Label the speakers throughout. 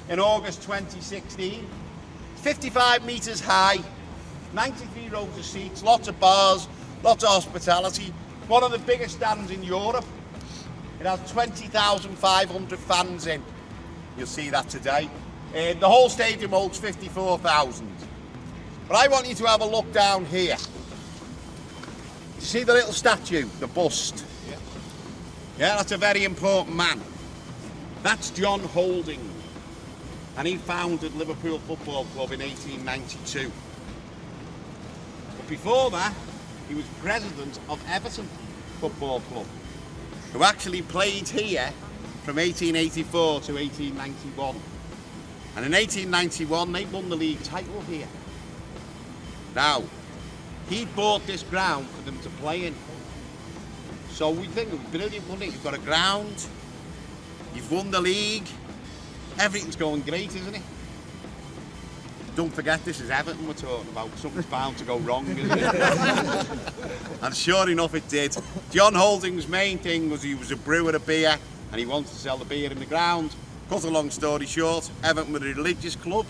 Speaker 1: in August 2016. 55 metres high, 93 rows of seats, lots of bars, lots of hospitality. One of the biggest stands in Europe. It has 20,500 fans in. You'll see that today. The whole stadium holds 54,000. But I want you to have a look down here. You see the little statue, the bust? Yeah, that's a very important man. That's John Holding. And he founded Liverpool Football Club in 1892. But before that, he was president of Everton Football Club, who actually played here from 1884 to 1891. And in 1891, they won the league title here. Now, he bought this ground for them to play in. So we think it was brilliant, wasn't it? You've got a ground, you've won the league, everything's going great, isn't it? Don't forget, this is Everton we're talking about. Something's bound to go wrong, isn't it? And sure enough, it did. John Holding's main thing was he was a brewer of beer, and he wanted to sell the beer in the ground. Cut a long story short, Everton were a religious club,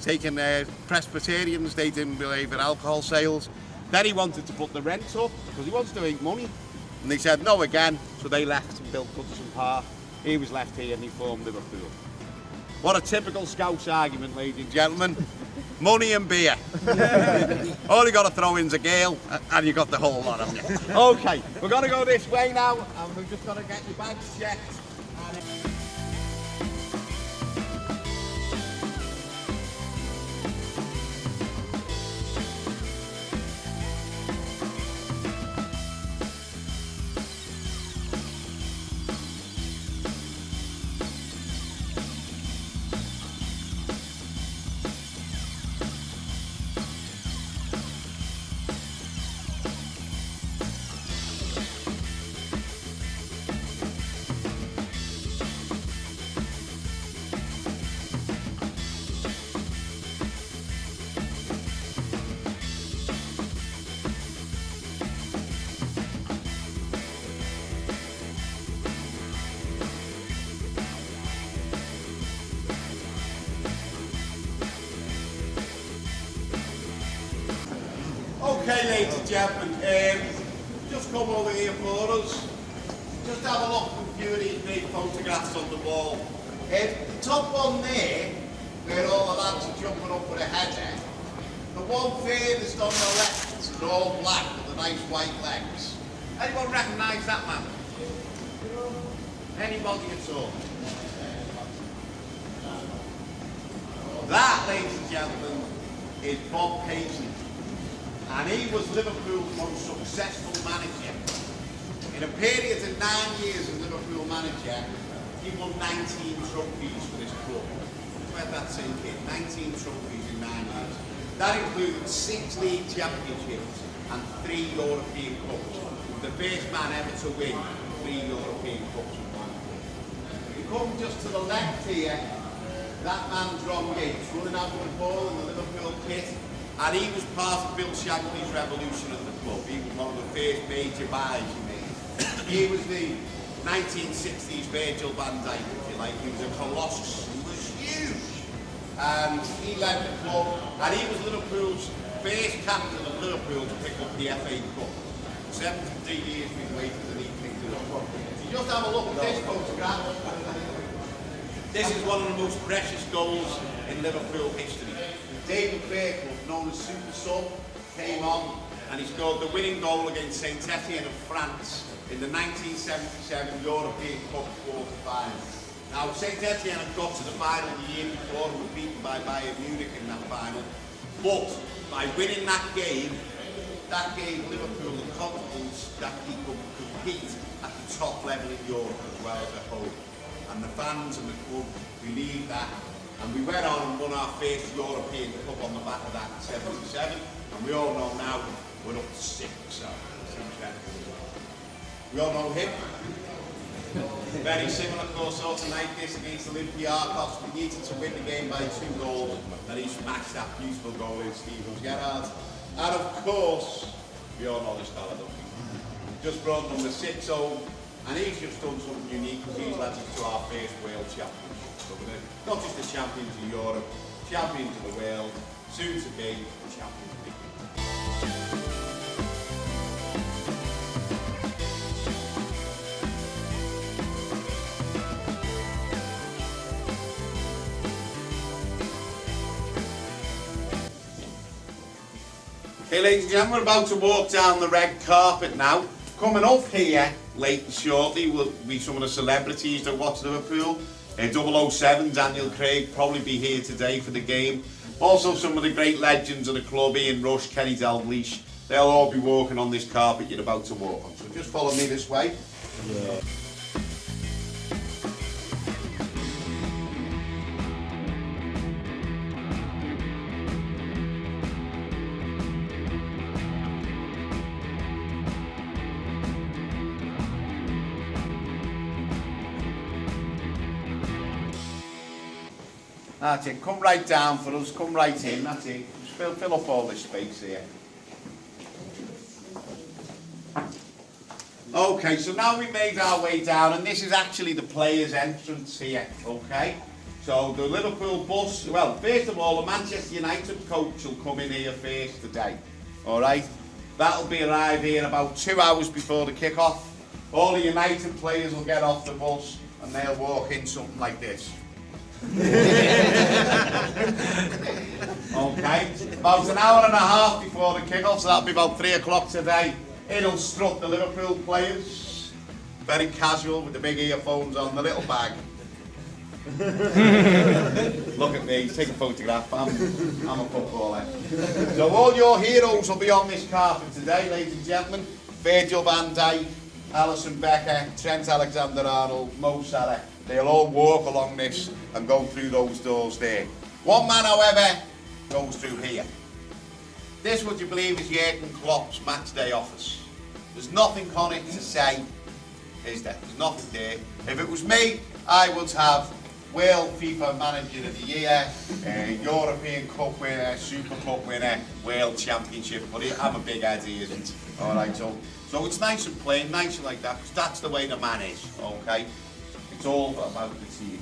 Speaker 1: taking Presbyterians, they didn't believe in alcohol sales. Then he wanted to put the rent up, because he wanted to make money. And they said no again, so they left and built Goodison Park. He was left here and he formed Liverpool. What a typical Scouse argument, ladies and gentlemen. Money and beer. All you got to throw in's a gale, and you got the whole lot, haven't you? Okay, we're going to go this way now, and we've just got to get your bags checked. Okay, ladies and gentlemen, just come over here for us. Just have a look at a few of these big photographs on the wall. The top one there, where all the lads are jumping up with a header. The one furthest on the left, they're all black with the nice white legs. Anyone recognise that man? Anybody at all? That, ladies and gentlemen, is Bob Paisley. And he was Liverpool's most successful manager. In a period of 9 years as Liverpool manager, he won 19 trophies for this club. Let that sink in. 19 trophies in 9 years. That included 6 league championships and 3 European Cups. He was the first man ever to win 3 European Cups in one year. You come just to the left here, that man's Ron Gates, running out with the ball in the Liverpool kit. And he was part of Bill Shankly's revolution at the club. He was one of the first major buys he made. He was the 1960s Virgil van Dijk, if you like. He was a colossus. He was huge. And he led the club. And he was Liverpool's first captain of Liverpool to pick up the FA Cup. 73 years we've waited and he picked it up. So just have a look at this photograph. This is one of the most precious goals in Liverpool history. David Bergkamp, known as Super Sub, came on and he scored the winning goal against Saint Etienne of France in the 1977 European Cup quarter-final. Now, Saint Etienne had got to the final the year before and were beaten by Bayern Munich in that final. But by winning that gave Liverpool the confidence that he could compete at the top level in Europe as well as at home. And the fans and the club believed that. And we went on and won our first European Cup on the back of that in 77. And we all know now we're up to 6, so it's incredible. We all know him. Very similar course sort of like this against Olympiacos. We needed to win the game by 2 goals. And he smashed that beautiful goal in Steven Gerrard. And of course, we all know this fella, don't we? Just brought number 6 home. And he's just done something unique because he's led us to our first World Championship. So we're not just the champions of Europe, champions of the world, soon to be champions of the world. Okay, ladies and gentlemen, we're about to walk down the red carpet now. Coming up here, late and shortly, will be some of the celebrities that watch Liverpool. 007, Daniel Craig, probably be here today for the game. Also some of the great legends of the club, Ian Rush, Kenny Dalglish. They'll all be walking on this carpet you're about to walk on. So just follow me this way. Yeah. That's it, come right down for us, come right in, that's it. Just fill up all this space here. Okay, so now we made our way down, and this is actually the players' entrance here, okay? So the Liverpool bus, well, first of all, the Manchester United coach will come in here first today, all right? That'll be arrive here about 2 hours before the kick-off. All the United players will get off the bus, and they'll walk in something like this. Okay, about an hour and a half before the kick-off, so that'll be about 3 o'clock today. It'll strut the Liverpool players, very casual with the big earphones on, the little bag. Look at me, take a photograph, I'm a footballer. So all your heroes will be on this carpet today, ladies and gentlemen. Virgil van Dijk, Alisson Becker, Trent Alexander-Arnold, Mo Salah. They'll all walk along this and go through those doors there. One man, however, goes through here. This, would you believe, is Jurgen Klopp's match day office. There's nothing on it to say, is there? There's nothing there. If it was me, I would have World FIFA Manager of the Year, European Cup winner, Super Cup winner, World Championship, but I'm a big head, he isn't. All right, so it's nice and plain, nice and like that, because that's the way the man is, okay? It's all about the team.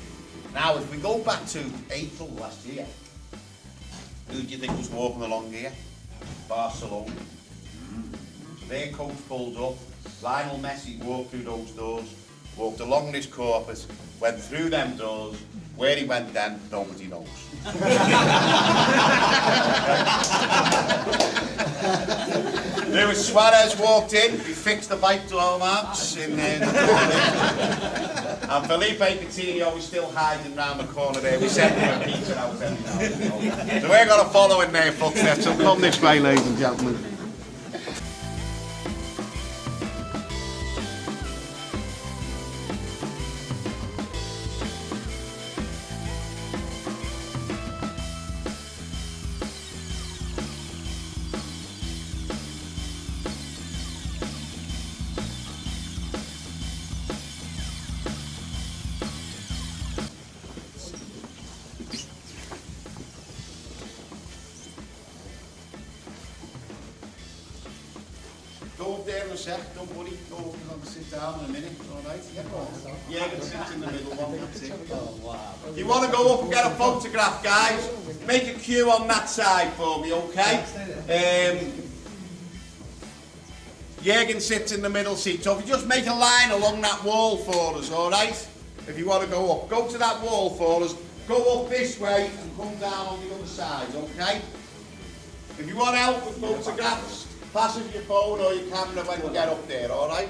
Speaker 1: Now, if we go back to April last year, who do you think was walking along here? Barcelona. So their coach pulled up, Lionel Messi walked through those doors, walked along this carpet, went through them doors. Where he went then, nobody knows. Luis Suarez walked in, he fixed the bike to our marks in there. And Felipe Coutinho was still hiding round the corner there. We sent him a pizza out every now and then. So we're going to follow in their footsteps. So come this way, ladies and gentlemen. Go up there in a sec, don't worry, go up and sit down in a minute, alright? Yeah, you can sit in the middle one, that's it. If you want to go up and get a photograph, guys, make a queue on that side for me, okay? Jürgen sits in the middle seat, so if you just make a line along that wall for us, alright? If you want to go up, go to that wall for us, go up this way and come down on the other side, okay? If you want help with photographs, pass us your phone or your camera when you get up there, alright?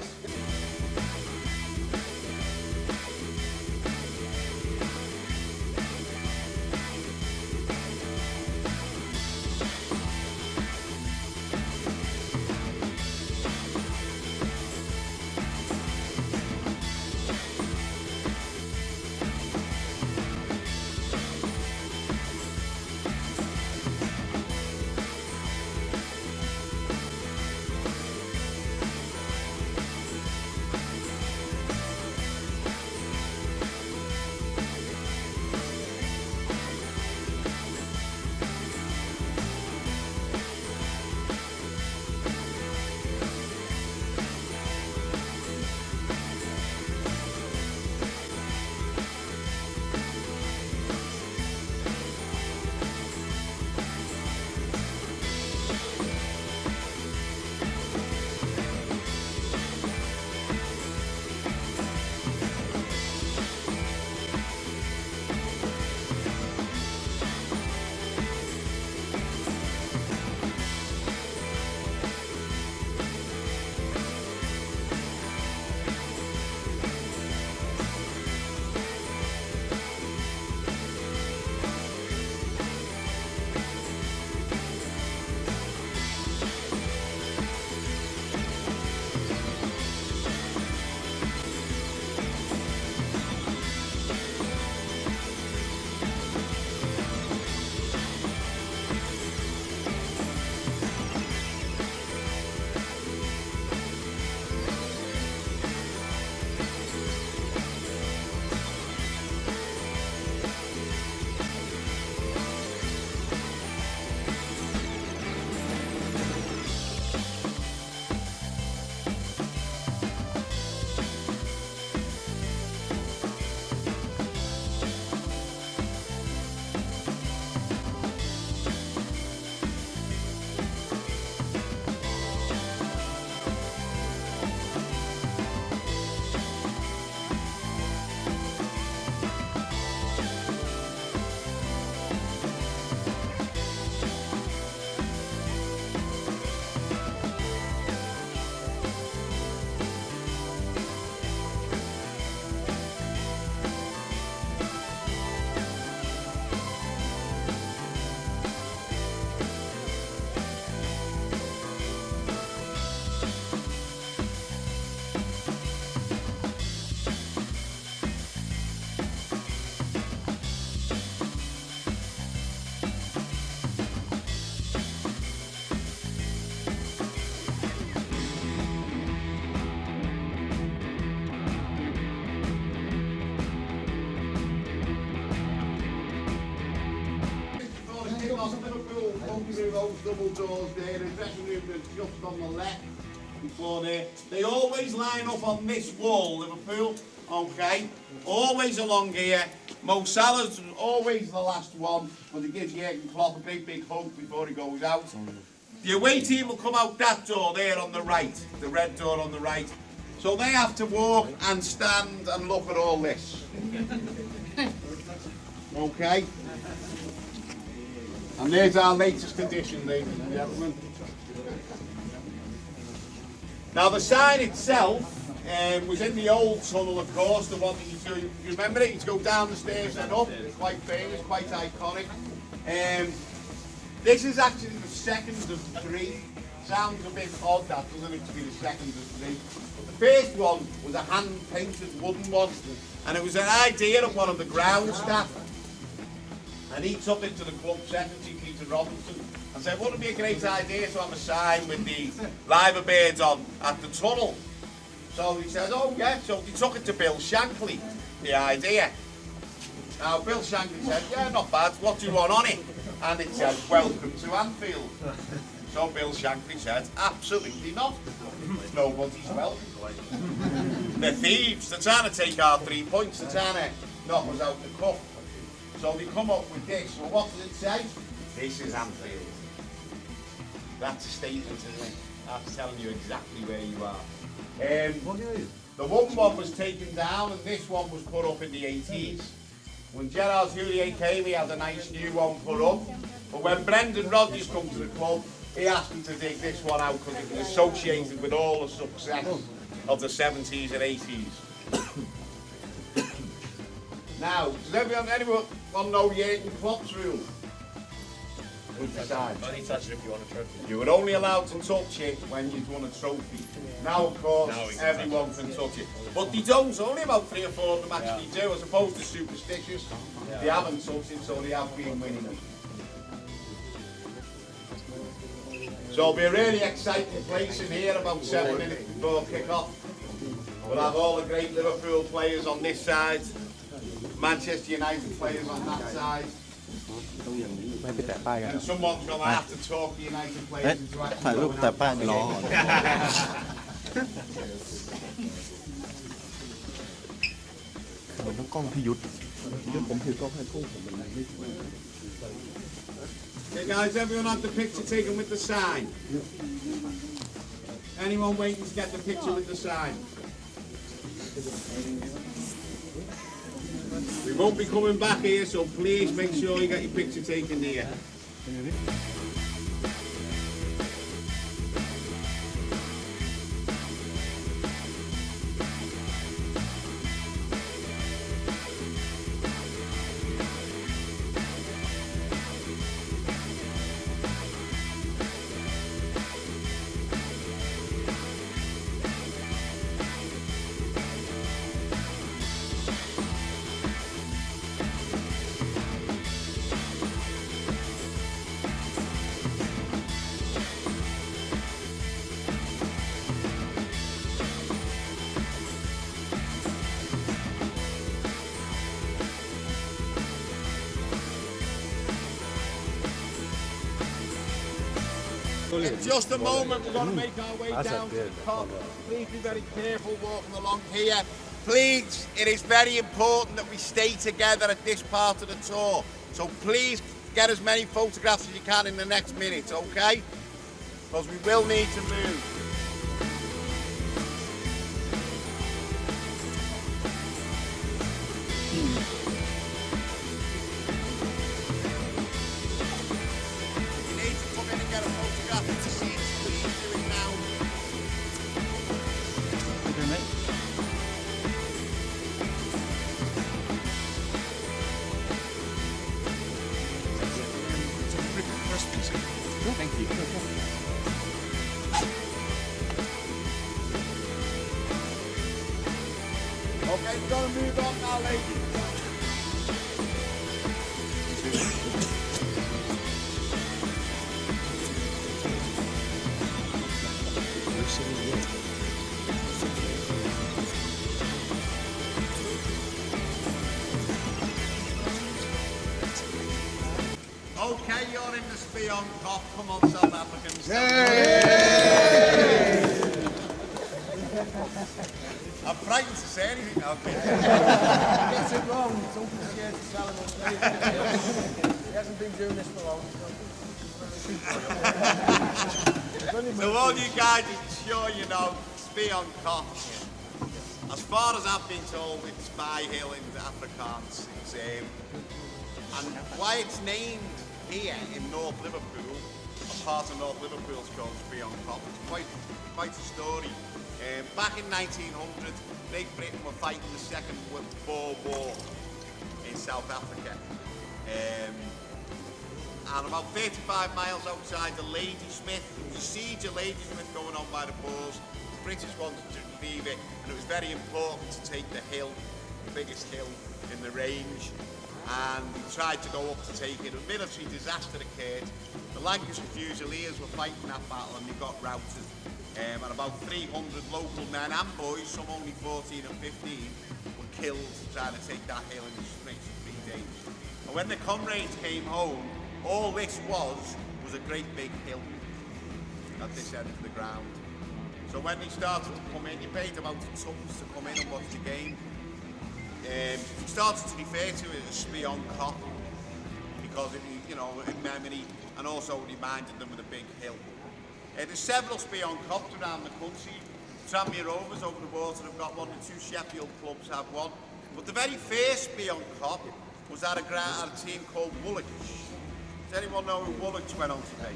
Speaker 1: those double doors there. The dressing room is just on the left before there. They always line up on this wall, Liverpool. Okay, always along here. Mo Salah's always the last one, but he gives Jurgen Klopp a big hug before he goes out. The away team will come out that door there on the right, the red door on the right. So they have to walk and stand and look at all this. Okay? And there's our latest condition, ladies and gentlemen. Now the sign itself was in the old tunnel, of course, the one that you remember it? You go down the stairs and up. It's quite famous, quite iconic. This is actually the second of three. Sounds a bit odd, that, doesn't it, to be the second of three? But the first one was a hand-painted wooden one, and it was an idea of one of the ground staff. And he took it to the club secretary, Peter Robinson, and said, wouldn't it be a great idea to have a sign with the liver birds on at the tunnel? So he said, oh yeah, so he took it to Bill Shankly, the idea. Now Bill Shankly said, yeah, not bad, what do you want on it? And it said, welcome to Anfield. So Bill Shankly said, absolutely not. Nobody's welcome. They're thieves, they're trying to take our 3 points, they're trying to knock us out the cup. So they come up with this. Well, what does it say? This is Anfield. That's a statement, isn't it? That's telling you exactly where you are. The one was taken down and this one was put up in the 80s. When Gerard Houllier came, he had a nice new one put up. But when Brendan Rodgers come to the club, he asked me to dig this one out because it was associated with all the success of the 70s and 80s. Now, does anyone know Jurgen Klopp's rule?
Speaker 2: Only touch it if you want a trophy.
Speaker 1: You were only allowed to touch it when you'd won a trophy. Now, of course, everyone can touch it. But they don't. Only about 3 or 4 of them actually do, as opposed to superstitious. They haven't touched it, so they have been winning it. So it'll be a really exciting place in here about 7 minutes before kick-off. We'll have all the great Liverpool players on this side, Manchester United players on that side. And someone's going to have to talk the United players into actually going out to the Okay guys, everyone had the picture taken with the sign? Anyone waiting to get the picture with the sign? We won't be coming back here, so please make sure you get your picture taken here. In just a moment, we're going to make our way down to the Kop. Please be very careful walking along here. Please, it is very important that we stay together at this part of the tour. So please get as many photographs as you can in the next minute, okay? Because we will need to move.
Speaker 2: Thank you.
Speaker 1: Okay, we're going to move on now, ladies. Okay, you're in the Spion Kop. Come on, South Africans. I'm frightened to say anything now.
Speaker 3: Gets it wrong, don't be scared to tell him on stage. He hasn't been doing this for long.
Speaker 1: So all you guys, I'm sure you know, Spion Kop. As far as I've been told, it's Spy Hill in Afrikaans. And why it's named here in North Liverpool, a part of North Liverpool is called Spion Kop. It's quite a story. Back in 1900, Great Britain were fighting the Second Boer War in South Africa. And about 35 miles outside of Ladysmith, there was a siege of Ladysmith going on by the Boers. The British wanted to relieve it, and it was very important to take the hill, the biggest hill in the range. And they tried to go up to take it. A military disaster occurred. The Lancashire Fusiliers were fighting that battle and they got routed. And about 300 local men and boys, some only 14 and 15, were killed trying to take that hill in the space of 3 days. And when the comrades came home, all this was a great big hill at this end of the ground. So when they started to come in, you paid about £2 to come in and watch the game. He started to refer to it as Spion Kop because it, you know, in memory, and also reminded them of the big hill. There's several Spion Kops around the country. Tranmere Rovers over the water have got one, the 2 Sheffield clubs have one. But the very first Spion Kop was at a team called Woolwich. Does anyone know who Woolwich went on to be?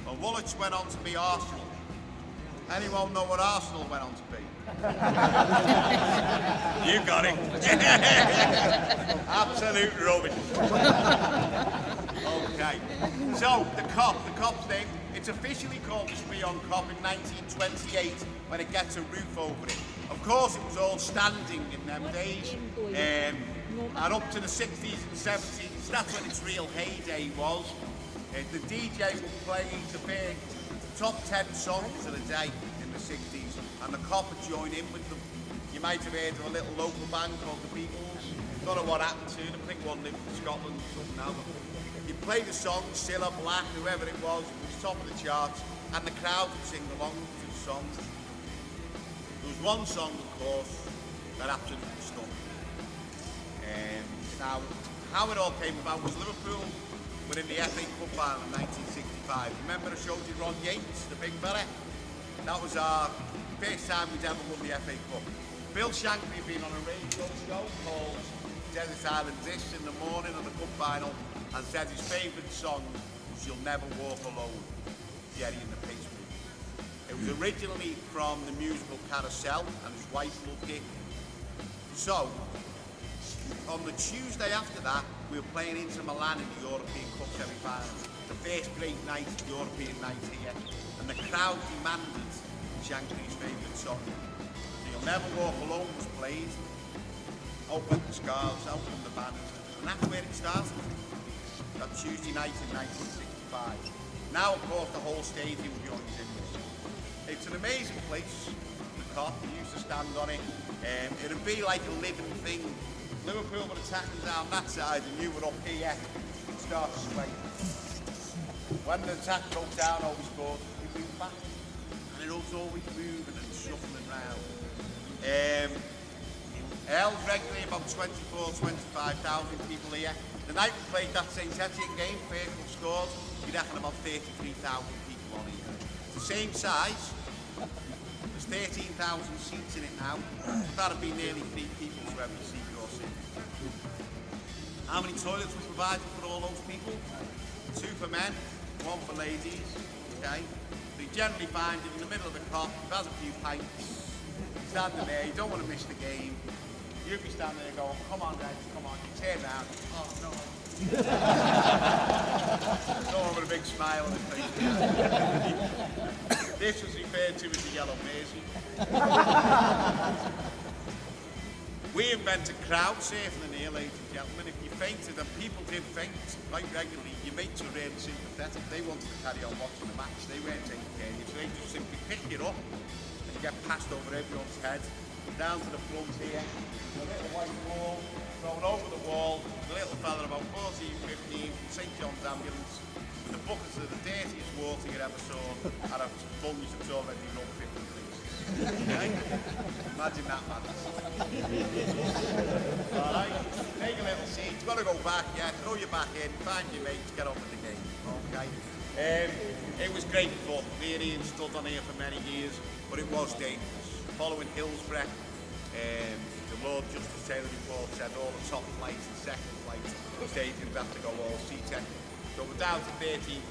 Speaker 1: Well, Woolwich went on to be Arsenal. Anyone know what Arsenal went on to be? You got it. Absolute rubbish. Okay. So the Kop's name, it's officially called the Spion Kop in 1928 when it gets a roof over it. Of course, it was all standing in them days. And up to the 60s and 70s, that's when its real heyday was. The DJ would play the top 10 songs of the day in the 60s, and the Kop would join in with them. You might have heard of a little local band called the Beatles. Don't know what happened to them. I think one lived in Scotland or something now. You play the song, Cilla Black, whoever it was top of the charts, and the crowd would sing along to the song. There was one song, of course, that absolutely stung. Now, how it all came about was Liverpool were in the FA Cup final in 1965. Remember I showed you Ron Yates, the big fella? That was our first time we'd ever won the FA Cup. Bill Shankly had been on a radio show called Desert Island Discs in the morning of the cup final and said his favourite song was You'll Never Walk Alone, Jerry and the Pacemakers. It was originally from the musical Carousel and his wife loved it. So, on the Tuesday after that, we were playing Inter Milan in the European Cup semi-final. The first great night, European night here. And the crowd demanded Shankly's favourite song. So You'll Never Walk Alone was played. Open the scarves, open the banners. And that's where it started. That Tuesday night in 1965. Now, of course, the whole stadium joins in this. It's an amazing place, the Kop. We used to stand on it. It'd be like a living thing. Liverpool were attacking down that side and you were up here, you'd start to sway. When the attack broke down or we scored, we moved back. And it was always moving and shuffling round. Held regularly about 24,000, 25,000 people here. The night we played that St Etienne game, Fairfield scored, we reckon about 33,000 people on here. It's the same size. There's 13,000 seats in it now. That'd be nearly 3 people to every seat you're sitting. How many toilets were provided for all those people? 2 for men, 1 for ladies. Okay. But you generally find it in the middle of the Kop, you've had a few pints, standing there, you don't want to miss the game. You'd be standing there going, come on guys, come on. You turn around, oh no. Someone with a big smile on his face. This was referred to as the yellow mersey. We invented crowd surfing in here, ladies and gentlemen. If you fainted, and people did faint quite regularly, your mates were really sympathetic. They wanted to carry on watching the match. They weren't taking care of you, so they just simply pick you up and you get passed over everyone's head. down to the front here, a little white wall, thrown over the wall, the little fella about 14, 15, from St John's Ambulance, with the buckets of the dirtiest water you ever saw, and a sponge that's already run 50 places. Okay? Imagine that, man. Alright, take a little seat, you've got to go back, yeah, throw your back in, find your mates, get on with the game, okay? It was great fun. Me and Ian stood on here for many years, but it was dangerous. Following Hillsborough, the Lord Justice Taylor report said all the top flights and second flights stadiums have to go all C-Tech. So we're down to 13,000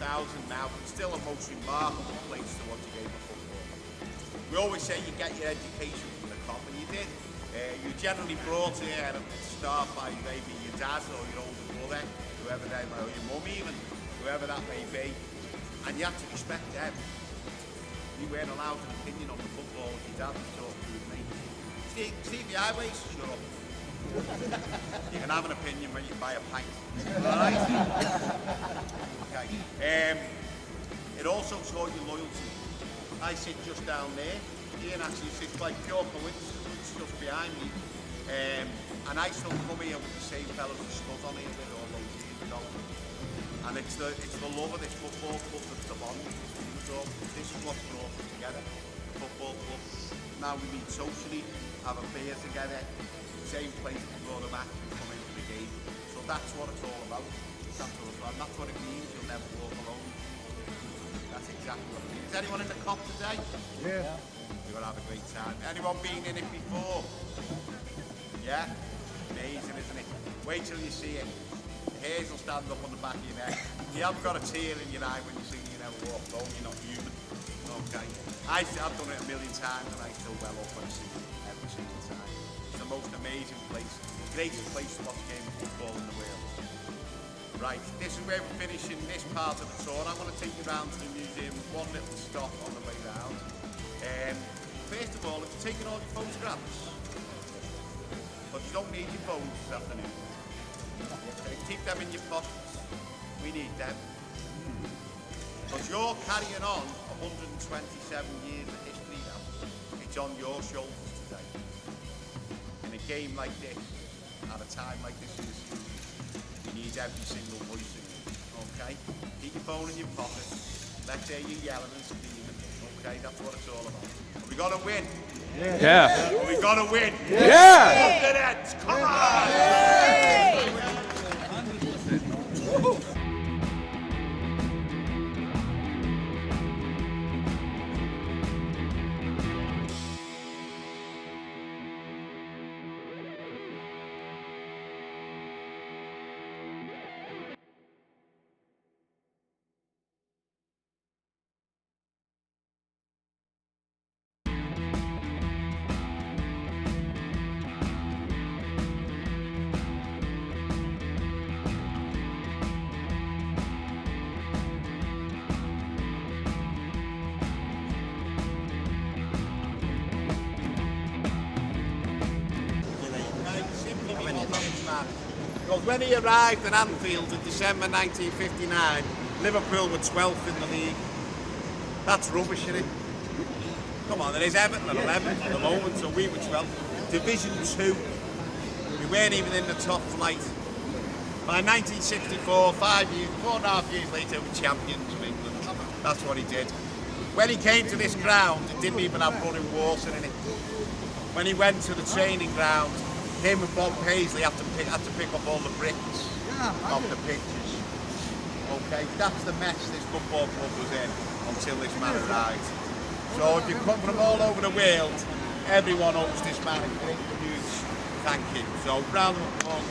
Speaker 1: now, but still a most remarkable place to watch a game of football. We always say you get your education from the Kop, and you did. You generally brought here at the start by maybe your dad or your older brother, whoever they might, or your mum even, whoever that may be, and you had to respect them. You weren't allowed an opinion on the football if your dad was talking with me. Steve the highways, shut up. You can have an opinion when you buy a pint. Alright? Okay. It also taught you loyalty. I sit just down there. Ian actually sits like pure coincidence just behind me. And I still come here with the same fellows who stood on here with all those years ago. And it's the love of this football club that's the bond. This is what brought us together. The football club. Now we meet socially, have a beer together, same place before the match, we come in for the game. So that's what it's all about. That's what it means. You'll never walk alone. That's exactly what it means. Is anyone in the Kop today?
Speaker 3: Yeah.
Speaker 1: You're gonna have a great time. Anyone been in it before? Yeah? Amazing, isn't it? Wait till you see it. The hairs will stand up on the back of your neck. You haven't got a tear in your eye when you see you never walk alone. You're not human. Okay. I've done it a million times and I still well up when I see it every single time. It's the most amazing place, the greatest place to watch a game of football in the world. Right, this is where we're finishing this part of the tour. I'm going to take you round to the museum, one little stop on the way round. First of all, if you're taking all your photographs, but you don't need your phones this afternoon. Keep them in your pockets. We need them. Because you're carrying on 127 years of history now. It's on your shoulders today. In a game like this, at a time like this in the season, you need every single voice in it. Okay? Keep your phone in your pocket. Let's hear you yelling and screaming. Okay? That's what it's all about. Are we gonna win?
Speaker 2: Yeah.
Speaker 1: Are we gonna win?
Speaker 2: Yeah.
Speaker 1: Look at it! Come on! Because when he arrived at Anfield in December 1959, Liverpool were 12th in the league. That's rubbish, isn't it? Come on, there is Everton at 11th at the moment, so we were 12th. Division 2, we weren't even in the top flight. By 1964, 4.5 years later, we were champions of England. That's what he did. When he came to this ground, it didn't even have running water in it. When he went to the training ground, him and Bob Paisley had to pick up all the bricks off the pitches. Okay, that's the mess this football club was in until this man arrived. So if you come from all over the world, everyone owes this man a great huge thank you. So round of applause.